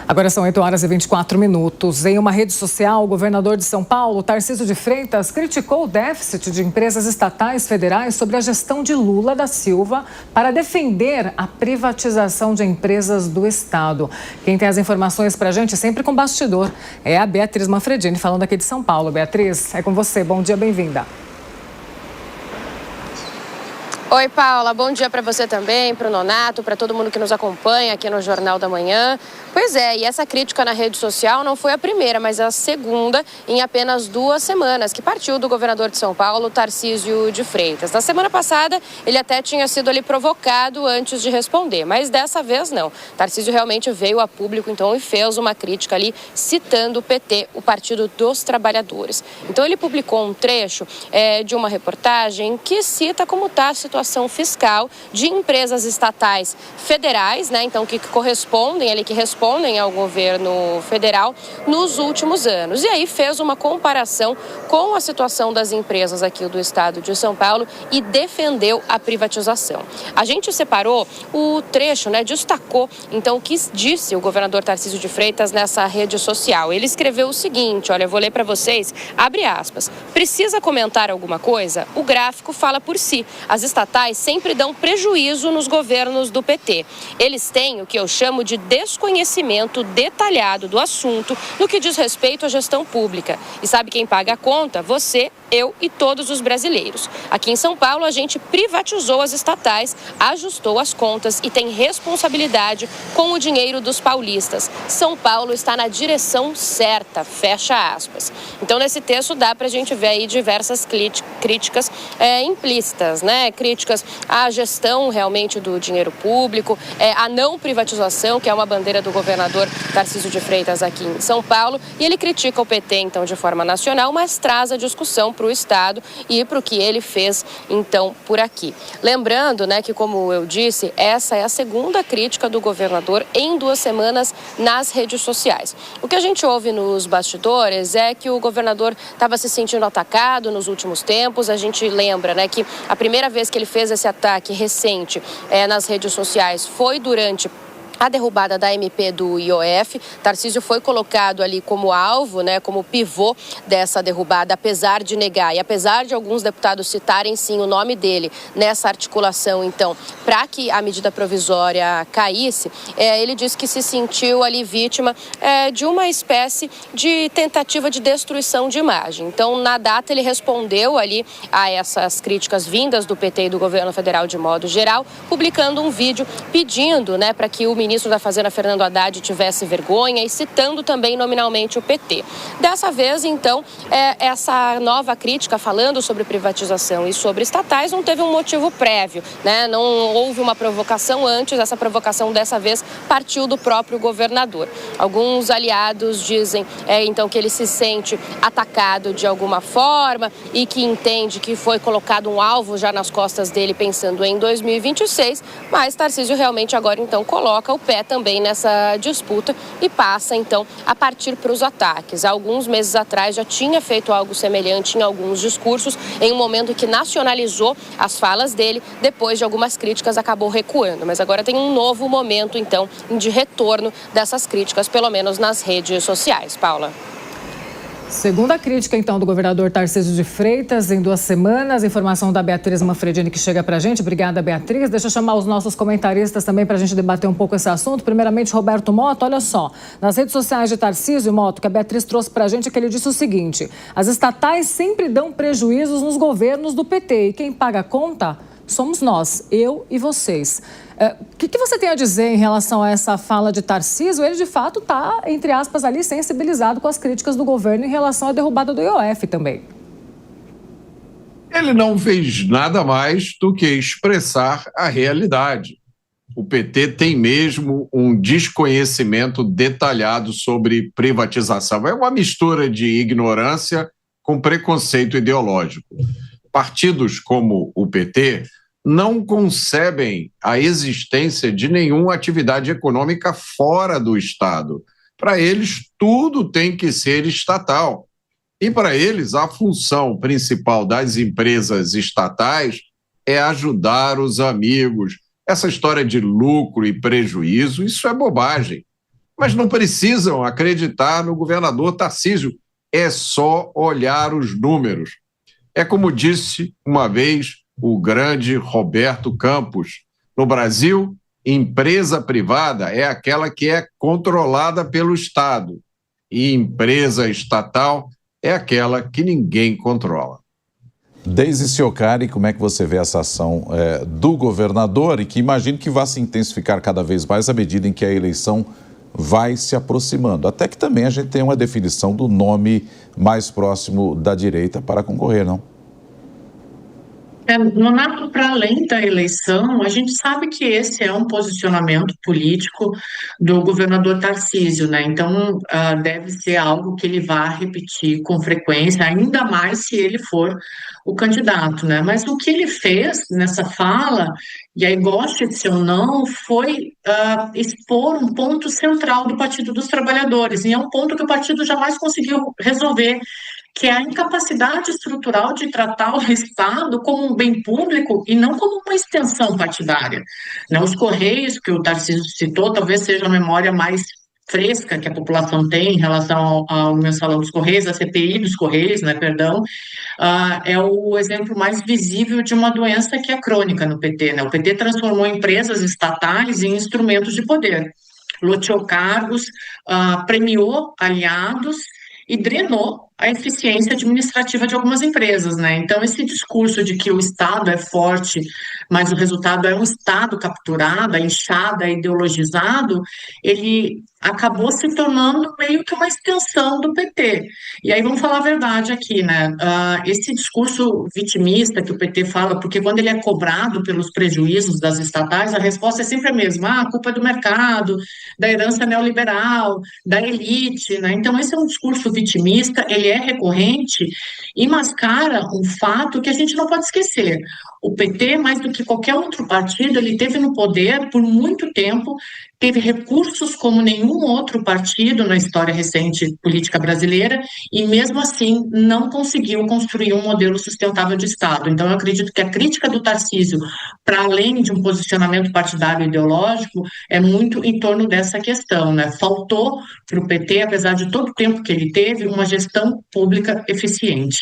Agora são 8h24. Em uma rede social, o governador de São Paulo, Tarcísio de Freitas, criticou o déficit de empresas estatais federais sobre a gestão de Lula da Silva para defender a privatização de empresas do Estado. Quem tem as informações para a gente, sempre com bastidor, é a Beatriz Manfredini, falando aqui de São Paulo. Beatriz, é com você. Bom dia, bem-vinda. Oi, Paula. Bom dia para você também, para o Nonato, para todo mundo que nos acompanha aqui no Jornal da Manhã. Pois é, e essa crítica na rede social não foi a primeira, mas a segunda em apenas 2 semanas, que partiu do governador de São Paulo, Tarcísio de Freitas. Na semana passada, ele até tinha sido ali provocado antes de responder, mas dessa vez não. Tarcísio realmente veio a público, então, e fez uma crítica ali, citando o PT, o Partido dos Trabalhadores. Então, ele publicou um trecho de uma reportagem que cita como está a situação fiscal de empresas estatais federais, né? Então, que correspondem ao governo federal nos últimos anos. E aí fez uma comparação com a situação das empresas aqui do estado de São Paulo e defendeu a privatização. A gente separou o trecho, né? Destacou, então, o que disse o governador Tarcísio de Freitas nessa rede social. Ele escreveu o seguinte, olha, eu vou ler para vocês, abre aspas. Precisa comentar alguma coisa? O gráfico fala por si. As estatais sempre dão prejuízo nos governos do PT. Eles têm o que eu chamo de desconhecimento detalhado do assunto no que diz respeito à gestão pública. E sabe quem paga a conta? Você, eu e todos os brasileiros. Aqui em São Paulo, a gente privatizou as estatais, ajustou as contas e tem responsabilidade com o dinheiro dos paulistas. São Paulo está na direção certa, fecha aspas. Então, nesse texto dá pra gente ver aí diversas críticas implícitas, né? Críticas à gestão realmente do dinheiro público, à não privatização, que é uma bandeira do governador Tarcísio de Freitas aqui em São Paulo, e ele critica o PT, então, de forma nacional, mas traz a discussão para o Estado e para o que ele fez, então, por aqui. Lembrando, né, que, como eu disse, essa é a segunda crítica do governador em 2 semanas nas redes sociais. O que a gente ouve nos bastidores é que o governador estava se sentindo atacado nos últimos tempos. A gente lembra, né, que a primeira vez que ele fez esse ataque recente nas redes sociais foi durante a derrubada da MP do IOF. Tarcísio foi colocado ali como alvo, né, como pivô dessa derrubada, apesar de negar e apesar de alguns deputados citarem sim o nome dele nessa articulação, então, para que a medida provisória caísse, ele disse que se sentiu ali vítima de uma espécie de tentativa de destruição de imagem. Então, na data, ele respondeu ali a essas críticas vindas do PT e do governo federal de modo geral, publicando um vídeo pedindo, né, para que o ministro da Fazenda, Fernando Haddad, tivesse vergonha e citando também nominalmente o PT. Dessa vez, então, essa nova crítica falando sobre privatização e sobre estatais não teve um motivo prévio, né? Não houve uma provocação antes, essa provocação dessa vez partiu do próprio governador. Alguns aliados dizem, então, que ele se sente atacado de alguma forma e que entende que foi colocado um alvo já nas costas dele pensando em 2026, mas Tarcísio realmente agora, então, coloca o pé também nessa disputa e passa, então, a partir para os ataques. Há alguns meses atrás já tinha feito algo semelhante em alguns discursos, em um momento que nacionalizou as falas dele, depois de algumas críticas acabou recuando. Mas agora tem um novo momento, então, de retorno dessas críticas, pelo menos nas redes sociais. Paula. Segunda crítica, então, do governador Tarcísio de Freitas em 2 semanas. Informação da Beatriz Manfredini que chega pra gente. Obrigada, Beatriz. Deixa eu chamar os nossos comentaristas também pra gente debater um pouco esse assunto. Primeiramente, Roberto Mota, olha só. Nas redes sociais de Tarcísio, Mota, que a Beatriz trouxe pra gente, é que ele disse o seguinte: as estatais sempre dão prejuízos nos governos do PT e quem paga a conta somos nós, eu e vocês. O que você tem a dizer em relação a essa fala de Tarcísio? Ele, de fato, está, entre aspas, ali sensibilizado com as críticas do governo em relação à derrubada do IOF também. Ele não fez nada mais do que expressar a realidade. O PT tem mesmo um desconhecimento detalhado sobre privatização. É uma mistura de ignorância com preconceito ideológico. Partidos como o PT não concebem a existência de nenhuma atividade econômica fora do Estado. Para eles, tudo tem que ser estatal. E para eles, a função principal das empresas estatais é ajudar os amigos. Essa história de lucro e prejuízo, isso é bobagem. mas não precisam acreditar no governador Tarcísio. É só olhar os números. É como disse uma vez o grande Roberto Campos: no Brasil, empresa privada é aquela que é controlada pelo Estado, e empresa estatal é aquela que ninguém controla. Deise Ciocari, como é que você vê essa ação do governador, e que imagino que vai se intensificar cada vez mais à medida em que a eleição vai se aproximando? Até que também a gente tem uma definição do nome mais próximo da direita para concorrer, não? Nonato, para além da eleição, a gente sabe que esse é um posicionamento político do governador Tarcísio, né? Então, deve ser algo que ele vá repetir com frequência, ainda mais se ele for o candidato, né? Mas o que ele fez nessa fala, e aí goste-se ou não, foi expor um ponto central do Partido dos Trabalhadores, e é um ponto que o partido jamais conseguiu resolver, que é a incapacidade estrutural de tratar o Estado como um bem público e não como uma extensão partidária. Né? Os Correios, que o Tarcísio citou, talvez seja a memória mais fresca que a população tem em relação ao mensalão dos Correios, a CPI dos Correios, né, perdão, é o exemplo mais visível de uma doença que é crônica no PT. Né? O PT transformou empresas estatais em instrumentos de poder, loteou cargos, premiou aliados e drenou a eficiência administrativa de algumas empresas, né? Então, esse discurso de que o Estado é forte, mas o resultado é um Estado capturado, inchado, ideologizado, ele acabou se tornando meio que uma extensão do PT. E aí, vamos falar a verdade aqui, né? Esse discurso vitimista que o PT fala, porque quando ele é cobrado pelos prejuízos das estatais, a resposta é sempre a mesma: a culpa é do mercado, da herança neoliberal, da elite, né? Então, esse é um discurso vitimista, ele é recorrente e mascara um fato que a gente não pode esquecer. O PT, mais do que qualquer outro partido, ele teve no poder por muito tempo, teve recursos como nenhum outro partido na história recente política brasileira, e mesmo assim não conseguiu construir um modelo sustentável de Estado. Então, eu acredito que a crítica do Tarcísio, para além de um posicionamento partidário ideológico, é muito em torno dessa questão, né? Faltou para o PT, apesar de todo o tempo que ele teve, uma gestão pública eficiente.